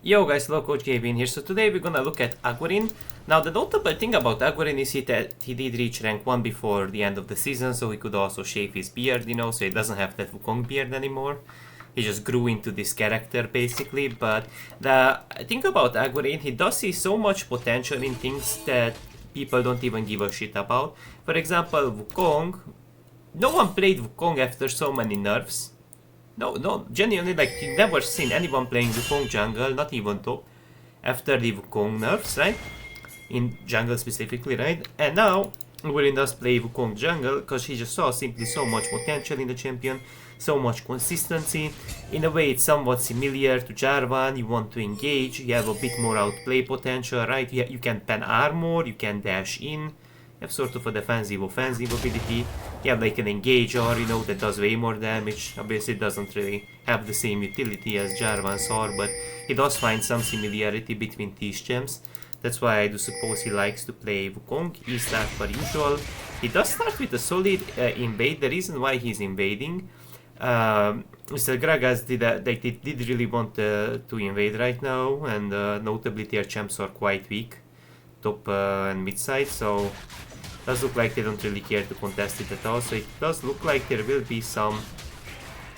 Yo guys, hello, Coach Gavin here. So today we're gonna look at Agurin. Now the notable thing about Agurin is that he did reach rank 1 before the end of the season, so he could also shave his beard, so he doesn't have that Wukong beard anymore. He just grew into this character basically, but the thing about Agurin, he does see so much potential in things that people don't even give a shit about. For example, Wukong. No one played Wukong after so many nerfs. No, genuinely, like, you've never seen anyone playing Wukong jungle, not even top, after the Wukong nerfs, right? In jungle specifically, right? And now, Agurin does play Wukong jungle, because he just saw simply so much potential in the champion, so much consistency. In a way, it's somewhat similar to Jarvan. You want to engage, you have a bit more outplay potential, right? You can pen armor, you can dash in. You have sort of a defensive offensive ability. You have like an engager, that does way more damage. Obviously it doesn't really have the same utility as Jarvan's Sword, but he does find some similarity between these gems. That's why I do suppose he likes to play Wukong. He starts per usual. He does start with a solid invade. The reason why he's invading, Mr. Gragas did really want to invade right now, and notably their champs are quite weak, top and mid side, so does look like they don't really care to contest it at all. So it does look like there will be some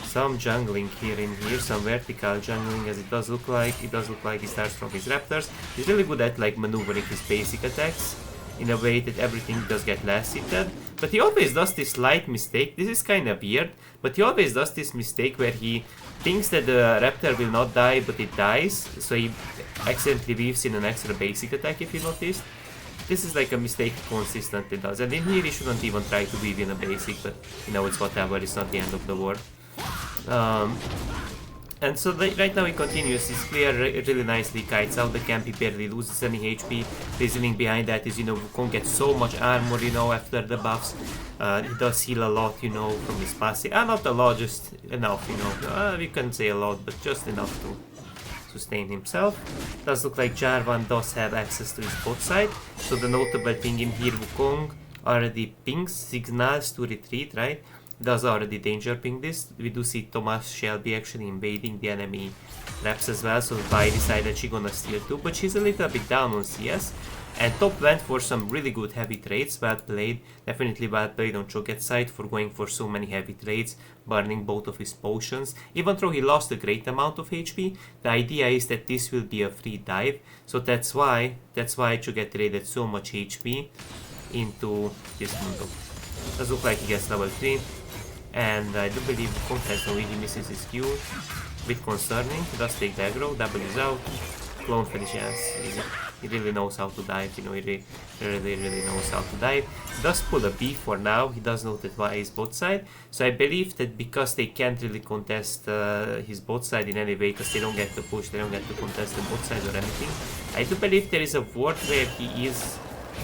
jungling here, some vertical jungling, as it does look like. It does look like he starts from his raptors. He's really good at like maneuvering his basic attacks in a way that everything does get last hit. But he always does this slight mistake. This is kind of weird, but he always does this mistake where he thinks that the raptor will not die, but it dies. So he accidentally weaves in an extra basic attack, if you noticed. This is like a mistake he consistently does. And in here he shouldn't even try to weave in a basic, but it's whatever, it's not the end of the world. And so right now he continues his clear really nicely, kites out the camp, he barely loses any HP. Reasoning behind that is, Wukong gets so much armor, after the buffs. He does heal a lot, from his passive. Not a lot, just enough, we can't say a lot, but just enough to sustain himself. Does look like Jarvan does have access to his bot side. So the notable thing in here, Wukong already pings signals to retreat, right? Does already danger ping this. We do see Thomas Shelby actually invading the enemy reps as well, so Vi decided she's gonna steal too, but she's a little bit down on CS. And top went for some really good heavy trades, well played, definitely well played on Cho'Gath's side for going for so many heavy trades, burning both of his potions. Even though he lost a great amount of HP, the idea is that this will be a free dive, so that's why Cho'Gath traded so much HP into this Mundo. Does look like he gets level 3, and I do believe Content he misses his Q, a bit concerning. He does take the aggro, W's out, clone finish, yes, easy. He really knows how to dive, he really knows how to dive. He does pull a B for now, he does know that Vi is bot side. So I believe that because they can't really contest his bot side in any way, because they don't get to push, they don't get to contest the bot side or anything. I do believe there is a ward where he is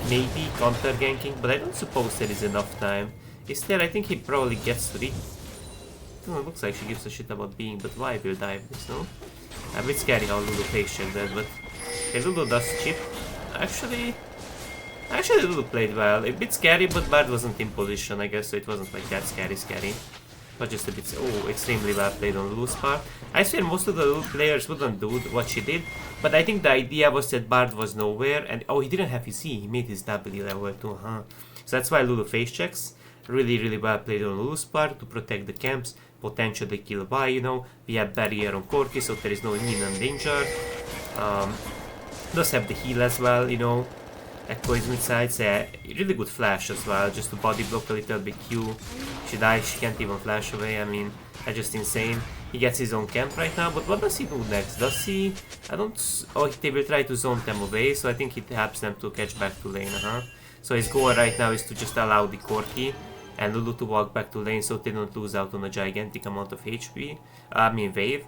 maybe counter ganking, but I don't suppose there is enough time. Instead, I think he probably gets to it. It looks like she gives a shit about being, but why will dive this, no? A bit scary how Lulu face checked that, but Lulu does chip. Actually Lulu played well. A bit scary, but Bard wasn't in position, I guess, so it wasn't like that scary. But just a bit, extremely well played on Lulu's part. I swear most of the Lulu players wouldn't do what she did, but I think the idea was that Bard was nowhere, and he didn't have his E, he made his W level 2, So that's why Lulu face checks. Really well played on Lulu's part to protect the camps, potentially kill Vi, We have barrier on Corki, so there is no imminent danger. Does have the heal as well, Echo is mid side, so really good flash as well, just to body block a little bit Q. She dies, she can't even flash away, that's just insane. He gets his own camp right now, but what does he do next? Does he... they will try to zone them away, so I think it helps them to catch back to lane, So his goal right now is to just allow the Corki and Lulu to walk back to lane so they don't lose out on a gigantic amount of HP, wave.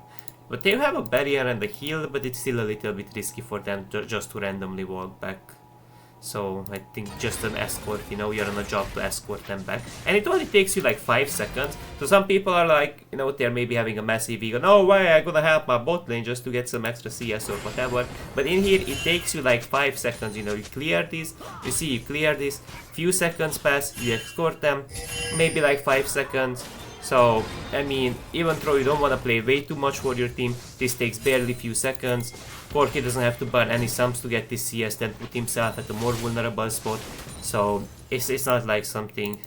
But they have a barrier and a heal, but it's still a little bit risky for them just to randomly walk back. So I think just an escort, you're on a job to escort them back. And it only takes you like 5 seconds. So some people are like, they're maybe having a massive ego. No way, I'm gonna help my bot lane just to get some extra CS or whatever. But in here, it takes you like 5 seconds, you clear this, you clear this, few seconds pass, you escort them, maybe like 5 seconds. So, I mean, even though you don't want to play way too much for your team, this takes barely few seconds. Corki doesn't have to burn any sums to get this CS, then put himself at a more vulnerable spot. So, it's not like something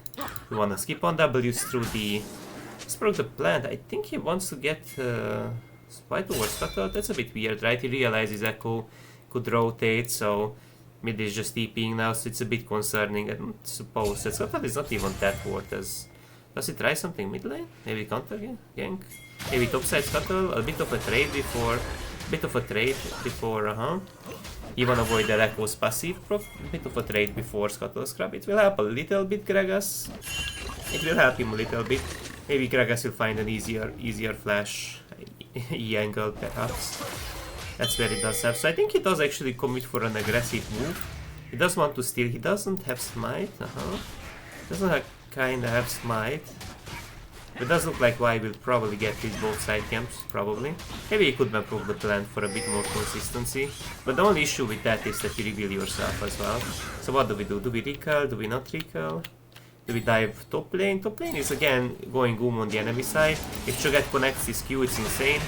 you want to skip on. W's through the... Let's broke the plant. I think he wants to get Spy towards Scuttle. That's a bit weird, right? He realizes Echo could rotate, so mid is just TPing now, so it's a bit concerning. I don't suppose that Scuttle is not even that worth as... Does he try something mid lane? Maybe counter again? Gank? Maybe topside Scuttle? A bit of a trade before... You wanna avoid the Echo's passive proc? A bit of a trade before Scuttle Scrub. It will help a little bit, Gragas. It will help him a little bit. Maybe Gragas will find an easier flash E angle, perhaps. That's where it does have. So I think he does actually commit for an aggressive move. He does want to steal. He doesn't have smite. Doesn't have, kinda have smite. It does look like Y will probably get these both side camps, probably. Maybe he could improve the plan for a bit more consistency. But the only issue with that is that you reveal yourself as well. So what do we do? Do we recall? Do we not recall? Do we dive top lane? Top lane is again going on the enemy side. If Cho'Gath connects his Q, it's insane.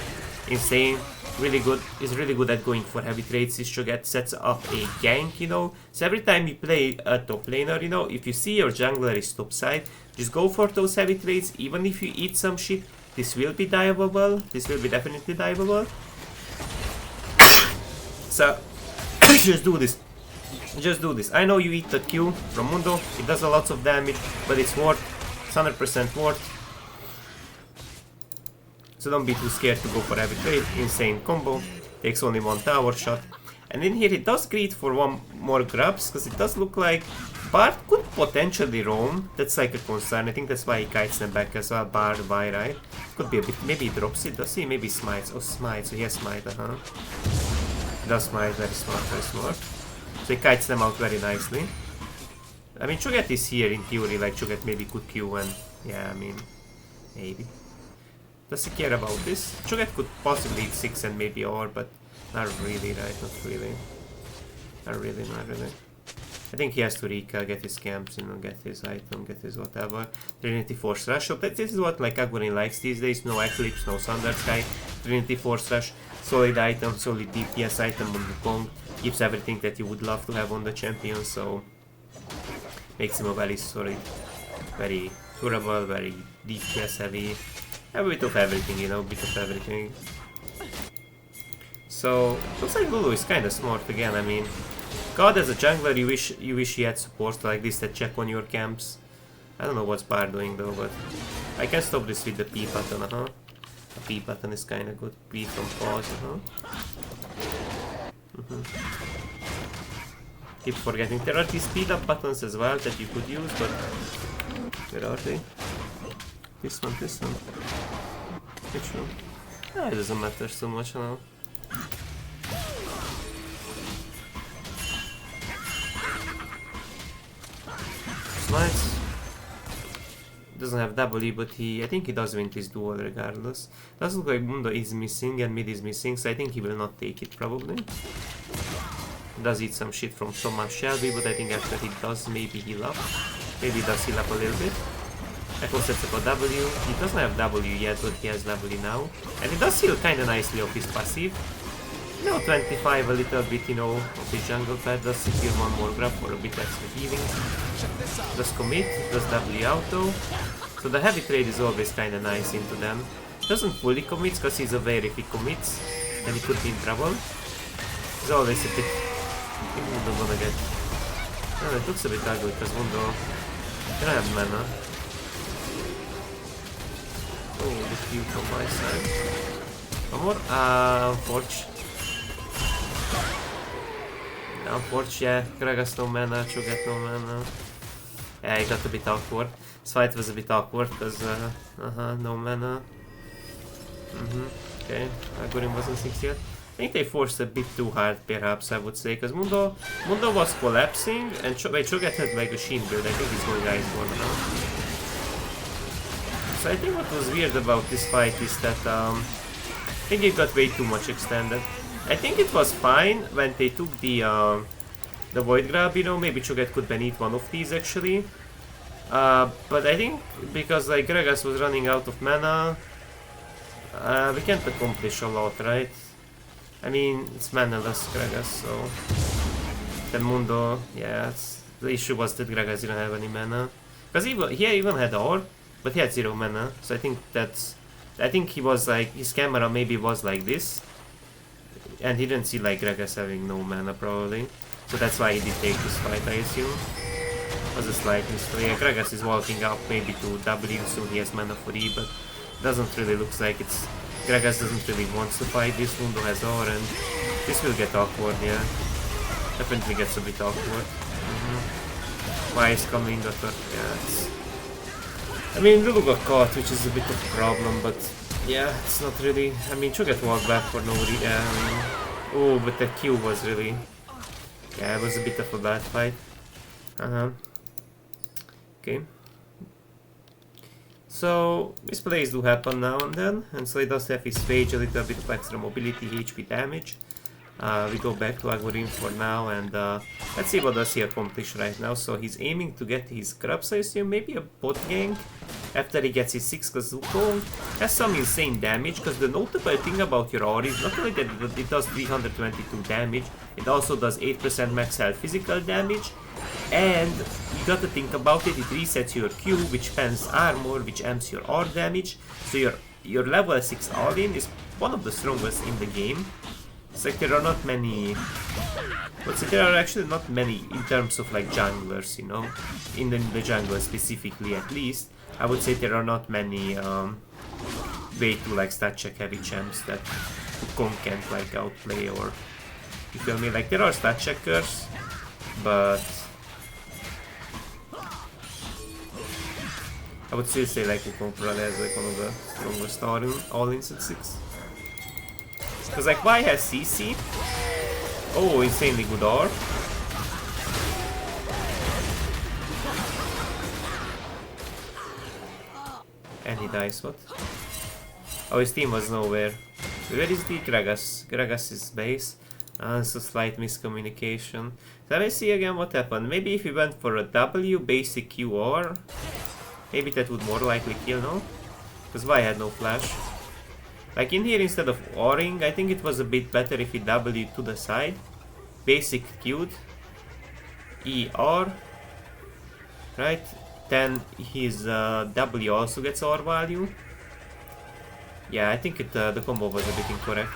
Insane. Really good. He's really good at going for heavy trades. This Cho'Gath sets up a gank, you know. So every time you play a top laner, you know, if you see your jungler is top side, just go for those heavy trades. Even if you eat some shit, this will be diveable. This will be definitely diveable. So, just do this. Just do this. I know you eat the Q from Mundo, it does a lot of damage, but it's worth. It's 100% worth. So don't be too scared to go for every trade. Insane combo. Takes only one tower shot. And in here it does greed for one more grabs, because it does look like Bard could potentially roam. That's like a concern. I think that's why he kites them back as well. Bard, why, right? Could be a bit. Maybe he drops it. Does he? Maybe smites. Oh, smite. So he has smite, He does smite. Very smart, very smart. So he kites them out very nicely. I mean, Cho'Gath is here in theory, like Cho'Gath maybe could Q and... Yeah, I mean... Maybe. Does he care about this? Cho'Gath could possibly eat 6 and maybe or, but... Not really, right? Not really. Not really, not really. I think he has to get his camps, you know, get his item, get his whatever. Trinity Force Rush. So this is what like Agurin likes these days. No Eclipse, no Thunder Sky. Trinity Force Rush. Solid item, solid DPS item on Wukong. Gives everything that you would love to have on the champion, so... Makes him a very solid, very durable, very DPS heavy. A bit of everything, you know, a bit of everything. So, looks like Lulu is kinda smart again, I mean... God, as a jungler, you wish he had support like this that check on your camps. I don't know what's Bard doing though, but... I can stop this with the P button, The P button is kinda good. P from pause, Keep forgetting. There are these speed up buttons as well that you could use, but... Where are they? This one. Which one? Ah, it doesn't matter so much now. Smites. Doesn't have W, but I think he does win this duel regardless. Does look like Mundo is missing and mid is missing, so I think he will not take it probably. Does eat some shit from Thomas Shelby, but I think after he does, maybe heal up. Maybe he does heal up a little bit. Echo sets up a W. He doesn't have W yet, but he has W now. And he does heal kinda nicely off his passive. You know, 25 a little bit, you know, of his jungle pad. Does secure one more grab for a bit extra healing. Does commit, does W auto. So the heavy trade is always kinda nice into them. Doesn't fully commit, because he's aware if he commits, then he could be in trouble. He's always a bit... I think Mundo gonna get... Oh, it looks a bit ugly, because Mundo... Can I have mana? Oh, the Q from my side. One more? Forge. Forge, yeah. Gragas no mana, Cho'Gath no mana. Yeah, it got a bit awkward. This fight was a bit awkward, because... no mana. Okay, Agurin wasn't 6 yet. I think they forced a bit too hard, perhaps, I would say, because Mundo was collapsing, and Cho'Gath had like a Shin build. I think he's going Iceborne now. So I think what was weird about this fight is that I think it got way too much extended. I think it was fine when they took the Void Grab, you know, maybe Cho'Gath could beneath one of these actually. But I think because like Gragas was running out of mana, we can't accomplish a lot, right? I mean, it's manaless Gragas, so... The Mundo, yeah, the issue was that Gragas didn't have any mana. Because he even had orb, but he had 0 mana, so I think that's... I think he was like, his camera maybe was like this, and he didn't see like Gragas having no mana probably. So that's why he did take this fight, I assume. Was a slight misplay. Yeah, Gragas is walking up maybe to W, soon he has mana for E, but doesn't really look like it's... Gragas doesn't really want to fight this, Mundo has R, and this will get awkward, yeah. Definitely gets a bit awkward. Why is coming after? Yeah, it's... I mean, Lulu got caught, which is a bit of a problem, but yeah, it's not really... I mean, Cho'Gath walked back for no reason. Oh, but the Q was really... Yeah, it was a bit of a bad fight. Okay. So, misplays do happen now and then, and so he does have his phage, a little bit of extra mobility, HP damage. We go back to Agurin for now, and let's see what does he accomplish right now. So he's aiming to get his grubs, I assume, maybe a bot gank after he gets his 6 Kazuko. Has some insane damage, because the notable thing about your aura is not only that it does 322 damage, it also does 8% max health physical damage, and you gotta think about it, it resets your Q, which spends armor, which amps your aura damage, so your level 6 all-in is one of the strongest in the game. It's like there are not many... But there are actually not many in terms of like junglers, you know? In the jungle specifically at least. I would say there are not many way to like stat check heavy champs that Wukong can't like outplay or... You feel me? Like there are stat checkers, but... I would still say like Wukong probably has like one of the strongest all-ins at 6. Because like, why has CC? Oh, insanely good R. And he dies, what? Oh, his team was nowhere. Where is the Gragas? Gragas' base. It's a slight miscommunication. So let me see again what happened. Maybe if we went for a W basic QR, maybe that would more likely kill, no? Because why had no flash? Like in here, instead of O-ring, I think it was a bit better if he W to the side. Basic Q'd. ER. Right? Then his W also gets R value. Yeah, I think the combo was a bit incorrect.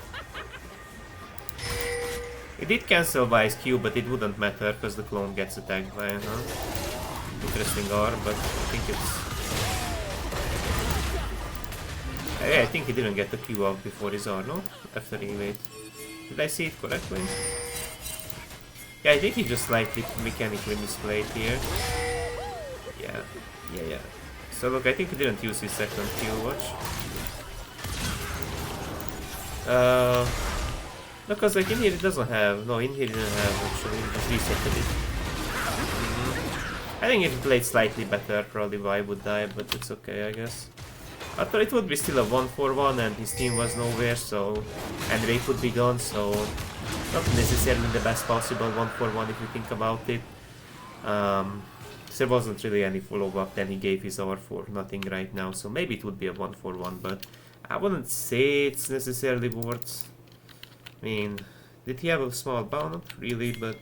It did cancel by his Q, but it wouldn't matter because the clone gets attacked by interesting R, but I think it's... Yeah, I think he didn't get the Q off before his R, no? After he wait. Did I see it correctly? Yeah, I think he just slightly mechanically misplayed here. Yeah. So look, I think he didn't use his second Q, watch. No, cause like in here it doesn't have, no, in here it didn't have actually, it just resetted it. I think if he played slightly better, probably I would die, but it's okay, I guess. I thought it would be still a 1-for-1 and his team was nowhere, so... And Ray would be gone, so... Not necessarily the best possible 1-for-1 if you think about it. There wasn't really any follow-up, then he gave his R for nothing right now, so maybe it would be a 1-for-1, but... I wouldn't say it's necessarily worth... I mean... Did he have a small bound? Not really, but...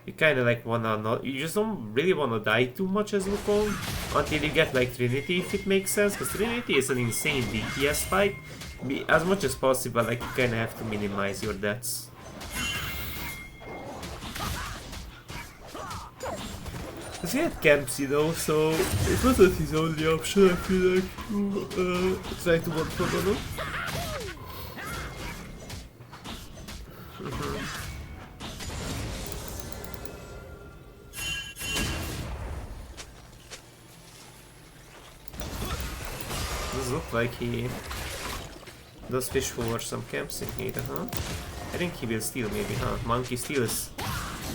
You kinda like wanna not... You just don't really wanna die too much as Wukong until you get like Trinity, if it makes sense, because Trinity is an insane DPS fight. As much as possible, like you kinda have to minimize your deaths. Because he had camps, you know, so it wasn't his only option, I feel like, to try to one-for-one. Does look like he does fish for some camps in here, huh? I think he will steal maybe, huh? Monkey steals.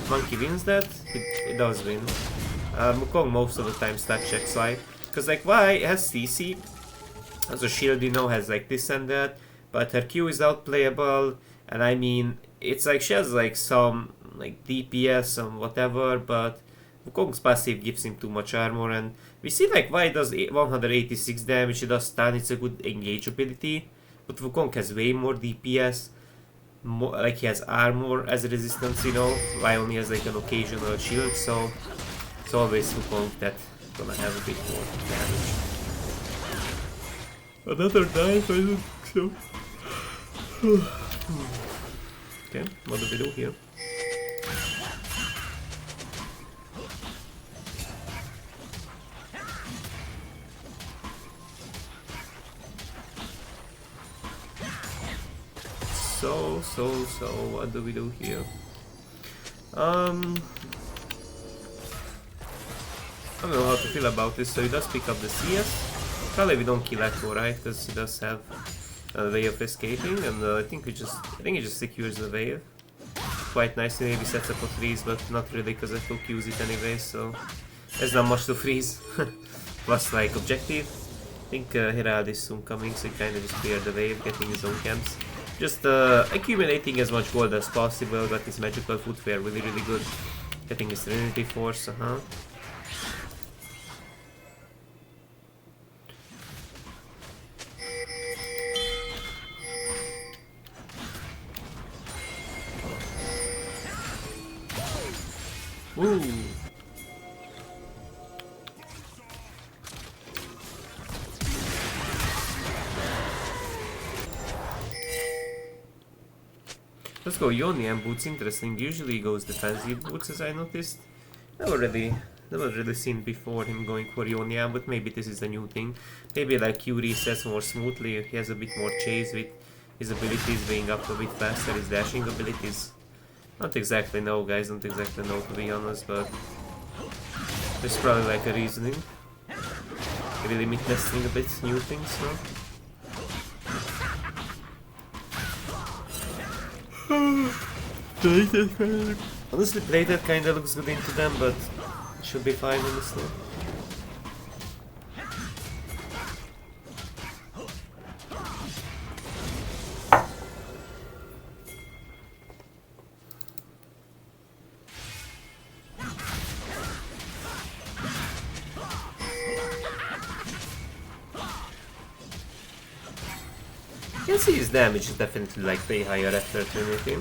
Monkey wins that? It does win. Wukong most of the time stat checks like, because like why has CC as a shield, you know, has like this and that, but her Q is outplayable, and I mean it's like she has like some like DPS and whatever, but Wukong's passive gives him too much armor, and we see like why it does 186 damage, it does stun, it's a good engage ability, but Wukong has way more DPS, more, like he has armor as a resistance, you know, why only has like an occasional shield, so it's always Wukong that's gonna have a bit more damage. Another knife, I don't think so. Okay, what do we do here? So, what do we do here? I don't know how to feel about this, so he does pick up the CS. Probably we don't kill Echo, right? Because he does have a way of escaping, and I think he just secures the wave. Quite nicely, maybe sets up a freeze, but not really because Echo Qs it anyway, so there's not much to freeze. Plus like objective. I think Herald is soon coming, so he kinda just cleared the wave, getting his own camps. Just accumulating as much gold as possible, got his magical footwear really good. Getting his Trinity Force, Ooh. Let's go Yonian boots, interesting. Usually he goes defensive boots, as I noticed. Never really seen before him going for Yonian, but maybe this is a new thing. Maybe like Q resets more smoothly, he has a bit more chase with his abilities being up a bit faster, his dashing abilities. Don't exactly know, guys, don't exactly know to be honest, but there's probably like a reasoning. Really limit testing a bit new things, no? Honestly, plated kinda looks good into them, but it should be fine, honestly. You can see his damage is definitely like way higher after Trinity.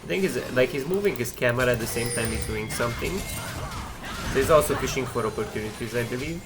The thing is, like, he's moving his camera at the same time he's doing something. So he's also fishing for opportunities, I believe.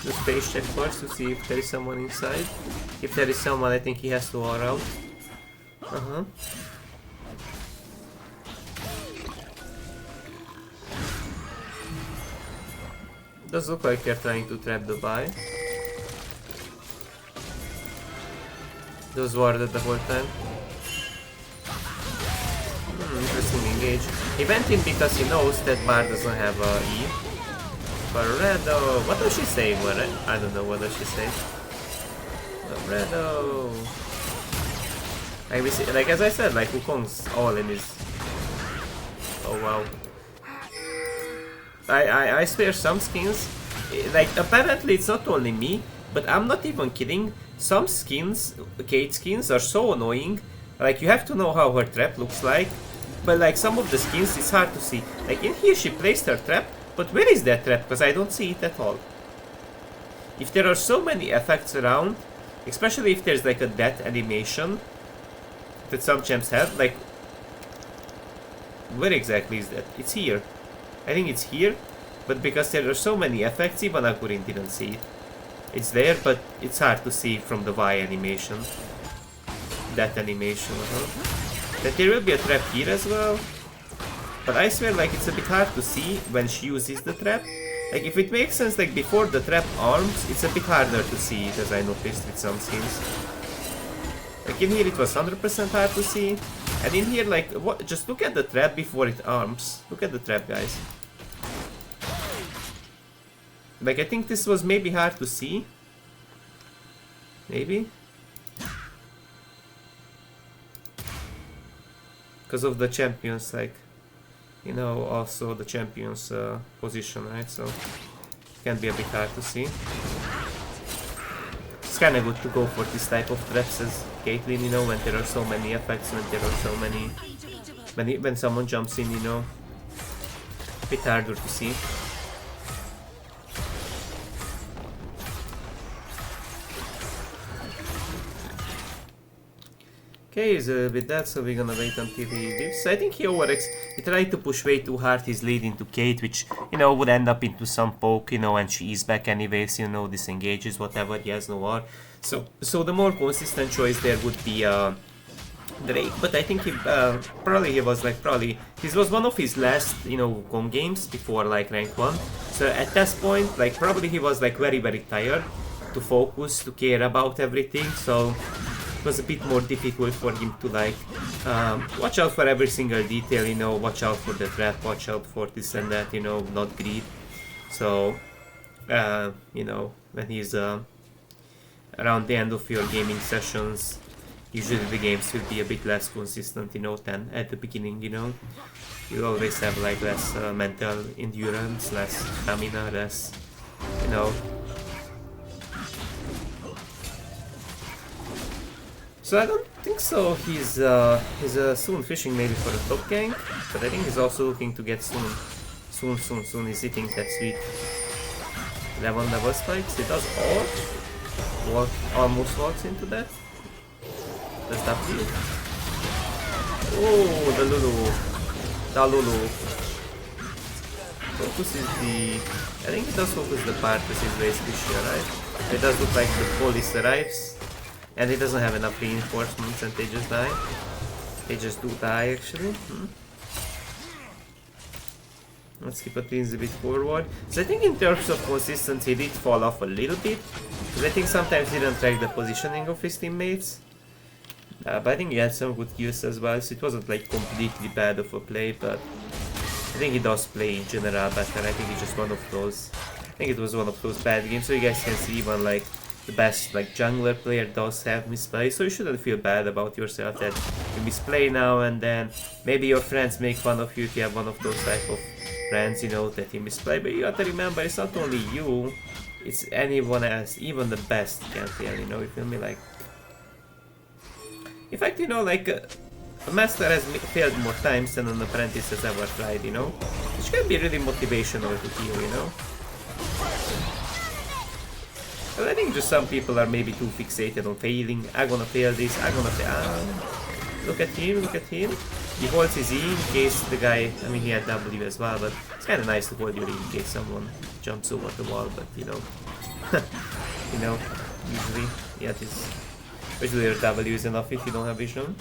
The space check first to see if there is someone inside. If there is someone, I think he has to R out. Does look like they're trying to trap the buy. Those warded the whole time. Interesting engage. He went in because he knows that Bar doesn't have a E. Redo, what does she say? I don't know what does she say. Redo. Like as I said, like Wukong's all in his. Oh wow. I swear some skins, like apparently it's not only me, but I'm not even kidding. Some skins, Kate skins, are so annoying. Like you have to know how her trap looks like, but like some of the skins it's hard to see. Like in here she placed her trap. But where is that trap? Because I don't see it at all. If there are so many effects around, especially if there's like a death animation that some champs have, like where exactly is that? It's here. I think it's here, but because there are so many effects, even Agurin didn't see it. It's there, but it's hard to see from the Y animation. That animation, That there will be a trap here as well. But I swear, like, it's a bit hard to see when she uses the trap. Like, if it makes sense, like, before the trap arms, it's a bit harder to see it, as I noticed with some skins. Like, in here it was 100% hard to see, And in here, like, what? Just look at the trap before it arms. Look at the trap, guys. Like, I think this was maybe hard to see. Maybe. Because of the champions, like, you know, also the champions position, right? So, it can be a bit hard to see. It's kind of good to go for this type of traps as Caitlyn, you know, when there are so many effects, when there are so many... When someone jumps in, you know, a bit harder to see. Okay, so with that, so we're gonna wait until he leaves. I think he he tried to push way too hard his lead into Kate, which, you know, would end up into some poke, you know, and she is back anyways, you know, disengages, whatever, he has no R. So the more consistent choice there would be Drake, but I think he, this was one of his last, you know, com games before, like, rank 1. So at this point, like, probably he was, like, very, very tired to focus, to care about everything, so... was a bit more difficult for him to like watch out for every single detail, you know, watch out for the trap, watch out for this and that, you know, not greed. So you know, when he's around the end of your gaming sessions, usually the games will be a bit less consistent, you know, than at the beginning, you know. You always have like less mental endurance, less stamina, less, you know. So I don't think so. He's soon fishing maybe for the top gank, but I think he's also looking to get soon. He's hitting that sweet 11 level spikes. He does all. Almost walks into that. Does that feel? Oh, the Lulu. Focus is the... I think it does focus the part that is very squishy, right? It does look like the police arrives. And he doesn't have enough reinforcements and they just die. They just do die actually. Let's keep it a bit forward. So I think in terms of consistency he did fall off a little bit. Because I think sometimes he didn't track the positioning of his teammates. But I think he had some good kills as well, so it wasn't like completely bad of a play, but I think he does play in general better. I think it's just one of those... I think it was one of those bad games, so you guys can see even like the best like jungler player does have misplay, so you shouldn't feel bad about yourself that you misplay now and then. Maybe your friends make fun of you if you have one of those type of friends, you know, that you misplay, but you have to remember it's not only you, it's anyone else, even the best can fail, you know, you feel me? Like, in fact, you know, like a master has failed more times than an apprentice has ever tried, you know, which can be really motivational to heal, you know. But I think just some people are maybe too fixated on failing. I'm gonna fail this, I'm gonna fail. Look at him. He holds his E in case the guy, I mean he had W as well, but it's kinda nice to hold your E in case someone jumps over the wall, but you know, you know, usually, yeah, usually your W is enough if you don't have vision.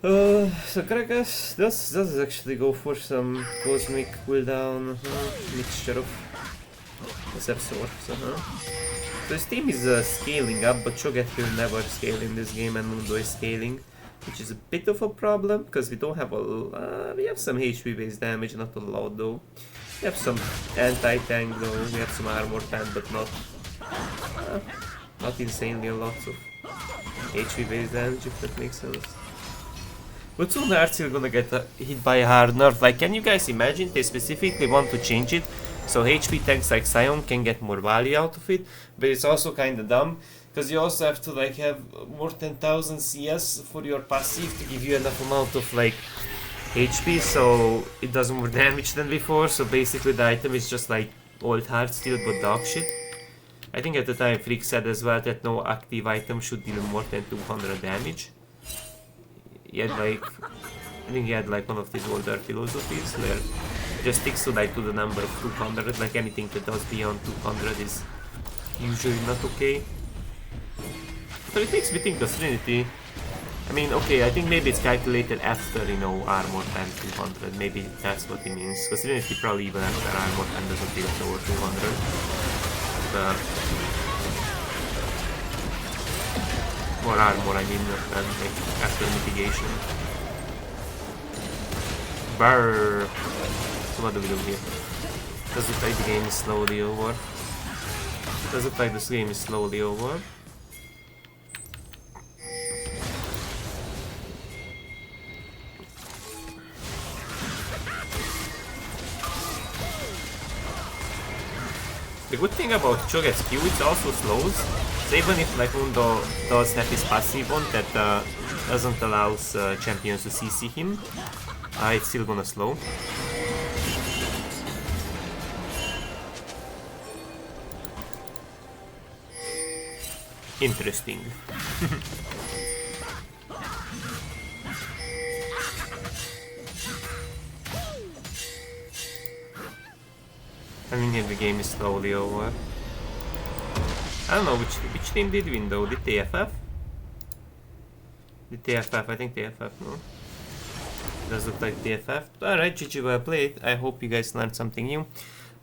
So Gragas does actually go for some cosmic cooldown mixture of Swords, So his team is scaling up, but Cho'Gath will never scale in this game, and Mundo is scaling, which is a bit of a problem because we don't have we have some HP based damage, not a lot though. We have some anti-tank though. We have some armor tank, but not insanely lots of HP based damage, if that makes sense. But soon they're still gonna get hit by a hard nerf. Like, can you guys imagine they specifically want to change it so HP tanks like Sion can get more value out of it? But it's also kinda dumb because you also have to like have more than 1000 CS for your passive to give you enough amount of like HP, so it does more damage than before. So basically the item is just like old hard steel but dog shit. I think at the time Freak said as well that no active item should deal more than 200 damage. He had like, I think he had like one of these older philosophies where it just sticks to like to the number of 200, like anything that does beyond 200 is usually not okay. So it makes me think the Trinity, I mean, okay, I think maybe it's calculated after, you know, armor times 200, maybe that's what it means, because Trinity probably even after armor time doesn't deal over 200. But Or armor, I mean, like after mitigation. Brrr. So what do we do here? Does look like the game is slowly over. Does look like this game is slowly over. The good thing about Cho'Gath's Q, it also slows. So even if like Mundo does have his passive on that doesn't allow champions to CC him, it's still gonna slow. Interesting. I mean, here the game is slowly over. I don't know which team did win though. Did they FF? Did they FF? I think they FF, no? Does look like they FF. Alright, GG, well played. I hope you guys learned something new.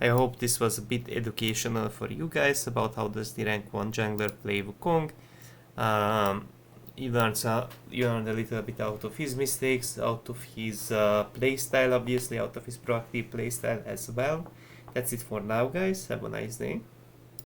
I hope this was a bit educational for you guys about how does the rank 1 jungler play Wukong. You learned a little bit out of his mistakes, out of his playstyle, obviously, out of his proactive playstyle as well. That's it for now, guys. Have a nice day.